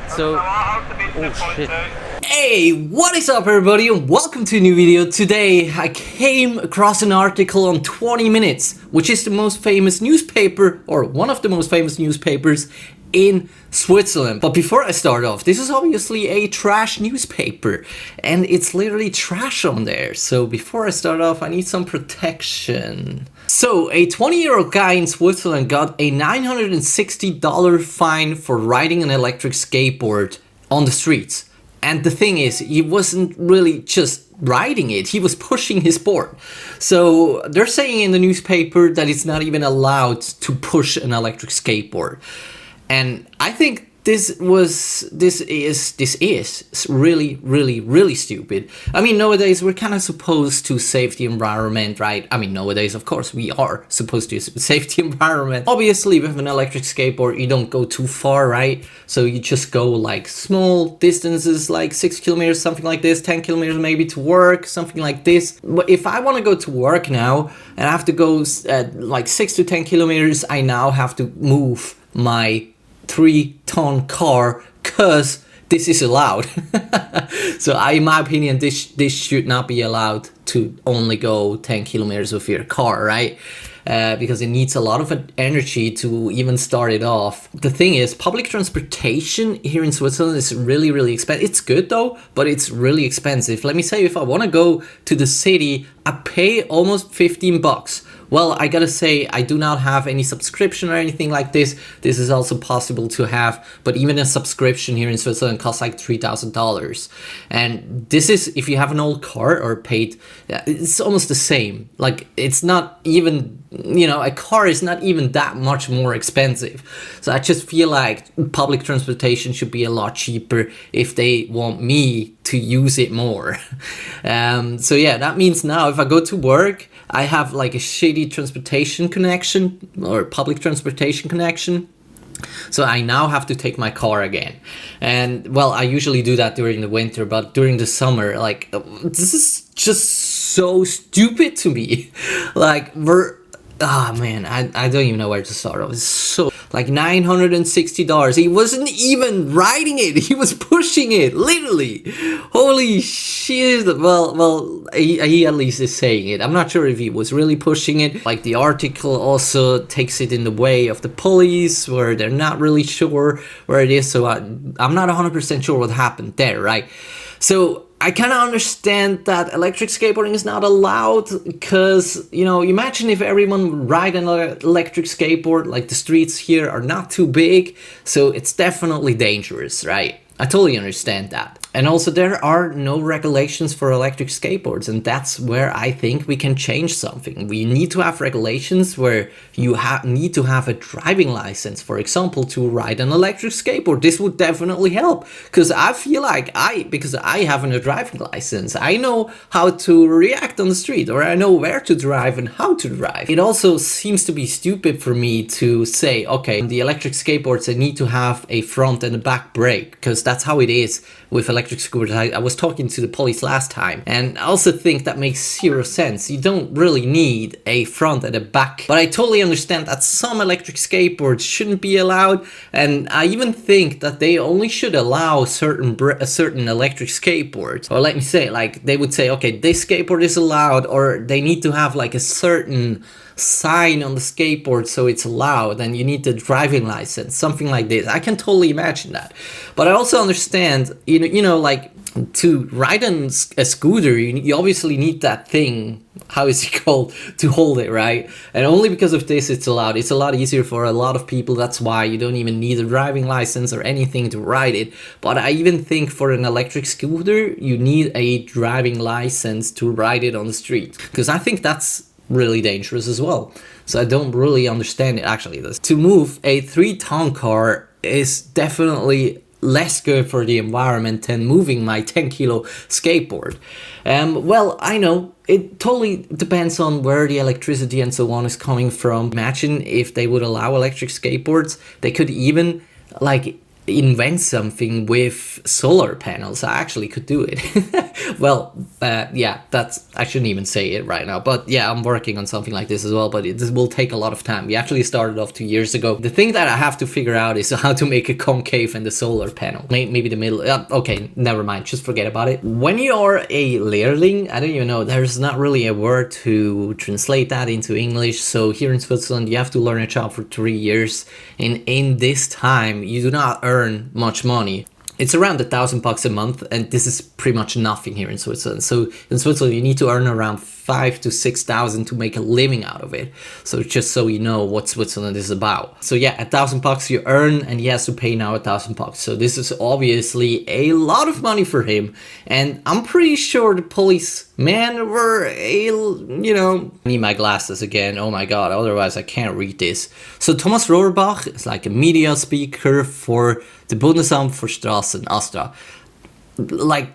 So, oh shit. Hey, what is up everybody and welcome to a new video. Today I came across an article on 20 Minutes, which is the most famous newspaper, or one of the most famous newspapers in Switzerland. But before I start off, this is obviously a trash newspaper and it's literally trash on there. So before I start off, I need some protection. So a 20-year-old guy in Switzerland got a $960 fine for riding an electric skateboard on the streets. And the thing is, he wasn't really just riding it, he was pushing his board. So they're saying in the newspaper that it's not even allowed to push an electric skateboard. And I think this is really stupid. I mean, nowadays we're kind of supposed to save the environment, right? I mean, nowadays, of course, we are supposed to save the environment. Obviously, with an electric skateboard, you don't go too far, right? So you just go like small distances, like 6 kilometers, something like this, 10 kilometers maybe to work, something like this. But if I want to go to work now and I have to go like 6 to 10 kilometers, I now have to move my 3-ton car because this is allowed. So in my opinion, this should not be allowed to only go 10 kilometers with your car, right? Because it needs a lot of energy to even start it off. The thing is, public transportation here in Switzerland is really expensive. It's good though, but it's really expensive. Let me say, if I want to go to the city, I pay almost 15 bucks. Well, I gotta say, I do not have any subscription or anything like this. This is also possible to have, but even a subscription here in Switzerland costs like $3,000. And this is, if you have an old car or paid, it's almost the same. Like, it's not even, you know, a car is not even that much more expensive. So I just feel like public transportation should be a lot cheaper if they want me to use it more. So yeah, that means now if I go to work, I have like a shitty transportation connection or public transportation connection. So I now have to take my car again. And well, I usually do that during the winter, but during the summer, like, this is just so stupid to me. Like, man, I don't even know where to start off. It's so, like, $960. He wasn't even riding it. He was pushing it, literally. Holy shit. Well, he at least is saying it. I'm not sure if he was really pushing it. Like, the article also takes it in the way of the police, where they're not really sure where it is. So I'm not 100% sure what happened there, right? So I kind of understand that electric skateboarding is not allowed because, you know, imagine if everyone would ride an electric skateboard. Like, the streets here are not too big, so it's definitely dangerous, right? I totally understand that. And also, there are no regulations for electric skateboards, and that's where I think we can change something. We need to have regulations where you need to have a driving license, for example, to ride an electric skateboard. This would definitely help, because I feel like because I have a driving license, I know how to react on the street, or I know where to drive and how to drive. It also seems to be stupid for me to say, okay, the electric skateboards, they need to have a front and a back brake, because that's how it is with electric scooters. I was talking to the police last time, and I also think that makes zero sense. You don't really need a front and a back. But I totally understand that some electric skateboards shouldn't be allowed, and I even think that they only should allow certain electric skateboards. Or let me say, like, they would say, okay, this skateboard is allowed, or they need to have like a certain sign on the skateboard so it's allowed, and you need the driving license, something like this. I can totally imagine that. But I also understand, you know, like, to ride on a scooter, you obviously need that thing, how is it called, to hold it, right? And only because of this it's allowed. It's a lot easier for a lot of people. That's why you don't even need a driving license or anything to ride it. But I even think for an electric scooter, you need a driving license to ride it on the street, because I think that's really dangerous as well. So I don't really understand it, actually. To move a 3-ton car is definitely less good for the environment than moving my 10-kilo skateboard. Well, I know it totally depends on where the electricity and so on is coming from. Imagine if they would allow electric skateboards, they could even, like, invent something with solar panels. I actually could do it. Well, yeah, I shouldn't even say it right now, but yeah, I'm working on something like this as well, but this will take a lot of time. We actually started off 2 years ago. The thing that I have to figure out is how to make a concave and the solar panel. Maybe the middle. Okay, never mind, just forget about it. When you're a lehrling, I don't even know, there's not really a word to translate that into English. So here in Switzerland, you have to learn a job for 3 years, and in this time you do not earn much money. It's around $1,000 a month, and this is pretty much nothing here in Switzerland. So in Switzerland, you need to earn around 5,000 to 6,000 to make a living out of it. So just so you know what Switzerland is about. So yeah, $1,000 you earn, and he has to pay now $1,000. So this is obviously a lot of money for him, and I'm pretty sure the policemen were I need my glasses again. Oh my god, otherwise I can't read this. So Thomas Rohrbach is like a media speaker for the Bundesamt für Straßen, Astra. Like,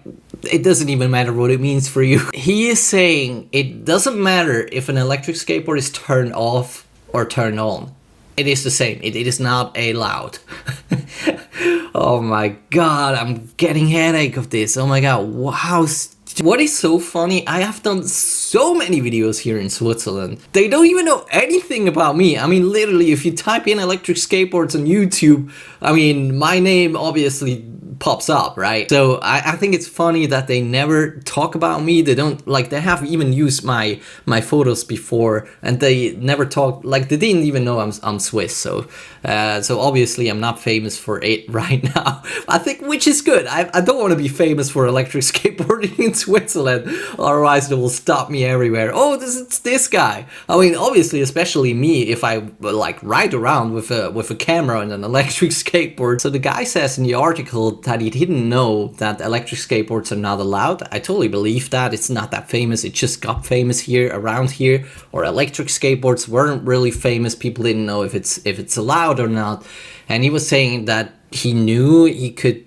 it doesn't even matter what it means for you. He is saying it doesn't matter if an electric skateboard is turned off or turned on. It is the same. It is not allowed. Oh my god, I'm getting headache of this. Oh my god, wow. What is so funny, I have done so many videos here in Switzerland. They don't even know anything about me. I mean, literally, if you type in electric skateboards on YouTube, I mean, my name obviously pops up, right? So I think it's funny that they never talk about me. They don't, like, they have even used my photos before, and they never talk, like, they didn't even know I'm Swiss. So obviously I'm not famous for it right now. I think, which is good. I don't want to be famous for electric skateboarding in Switzerland, otherwise they will stop me everywhere. Oh, it's this guy. I mean, obviously, especially me, if I like ride around with a camera and an electric skateboard. So the guy says in the article that he didn't know that electric skateboards are not allowed. I totally believe that. It's not that famous. It just got famous here, around here. Or electric skateboards weren't really famous. People didn't know if it's allowed or not. And he was saying that he knew he could,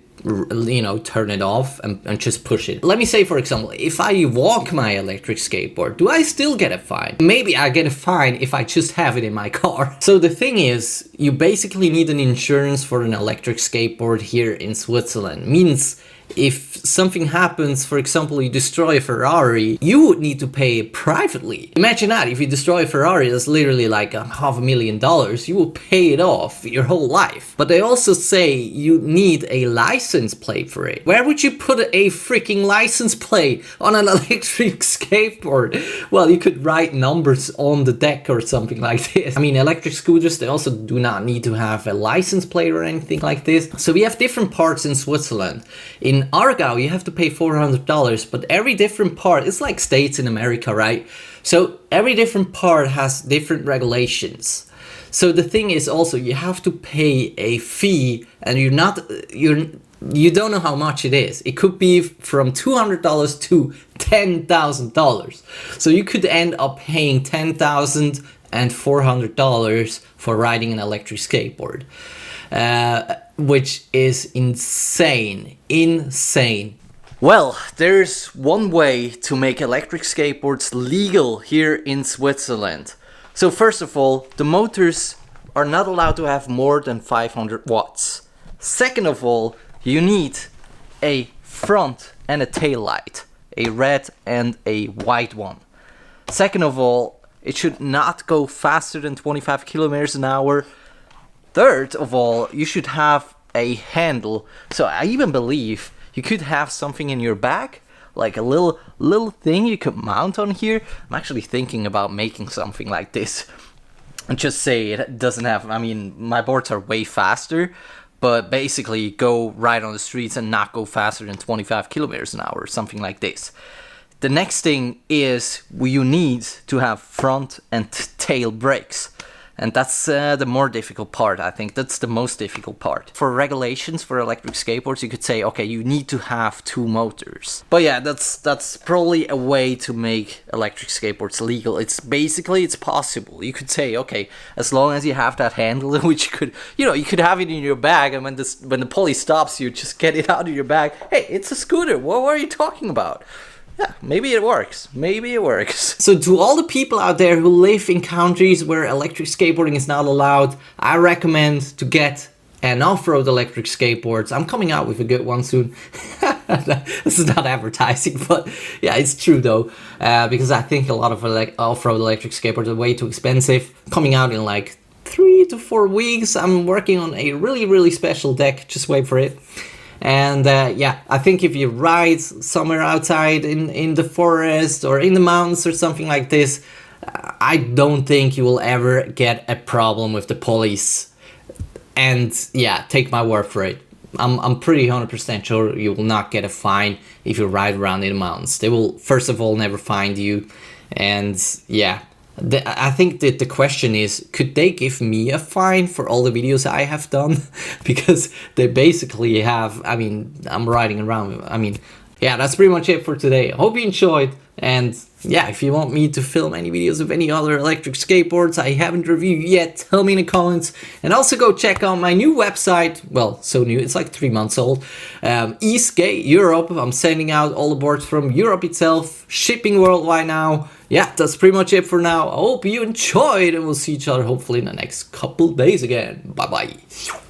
turn it off and just push it. Let me say, for example, if I walk my electric skateboard, do I still get a fine? Maybe I get a fine if I just have it in my car. So the thing is, you basically need an insurance for an electric skateboard here in Switzerland. Means if something happens, for example, you destroy a Ferrari, you would need to pay it privately. Imagine that, if you destroy a Ferrari, that's literally like $500,000, you will pay it off your whole life. But they also say you need a license plate for it. Where would you put a freaking license plate on an electric skateboard? Well, you could write numbers on the deck or something like this. I mean, electric scooters, they also do not need to have a license plate or anything like this. So we have different parts in Switzerland. In Aargau, you have to pay $400, but every different part, it's like states in America, right? So every different part has different regulations. So the thing is also, you have to pay a fee, and you don't know how much it is. It could be from $200 to $10,000. So you could end up paying $10,000 and $400 for riding an electric skateboard. Which is insane. Well, there's one way to make electric skateboards legal here in Switzerland. So first of all, the motors are not allowed to have more than 500 watts. Second of all, you need a front and a tail light, a red and a white one. Second of all, it should not go faster than 25 kilometers an hour. Third of all, you should have a handle. So I even believe you could have something in your bag, like a little thing you could mount on here. I'm actually thinking about making something like this. And just say it doesn't have, I mean, my boards are way faster, but basically go right on the streets and not go faster than 25 kilometers an hour, something like this. The next thing is you need to have front and tail brakes. And that's the more difficult part, I think. That's the most difficult part. For regulations for electric skateboards, you could say, okay, you need to have 2 motors. But yeah, that's probably a way to make electric skateboards legal. It's possible. You could say, okay, as long as you have that handle, which you could have it in your bag, and when the police stops you, just get it out of your bag. Hey, it's a scooter. What are you talking about? Yeah, maybe it works. So to all the people out there who live in countries where electric skateboarding is not allowed, I recommend to get and off-road electric skateboards. I'm coming out with a good one soon. This is not advertising, but yeah, it's true though, because I think a lot of off-road electric skateboards are way too expensive. Coming out in like 3 to 4 weeks. I'm working on a really special deck. Just wait for it. And yeah, I think if you ride somewhere outside in the forest or in the mountains or something like this, I don't think you will ever get a problem with the police. And yeah, take my word for it. I'm pretty 100% sure you will not get a fine if you ride around in the mountains. They will, first of all, never find you. And yeah, I think that the question is, could they give me a fine for all the videos I have done? Because they basically have, I mean, I'm riding around. I mean, yeah, that's pretty much it for today. I hope you enjoyed. And yeah, if you want me to film any videos of any other electric skateboards I haven't reviewed yet, tell me in the comments. And also go check out my new website. Well, so new, it's like 3 months old. eSkate Europe. I'm sending out all the boards from Europe itself. Shipping worldwide now. Yeah, that's pretty much it for now. I hope you enjoyed, and we'll see each other hopefully in the next couple days again. Bye bye.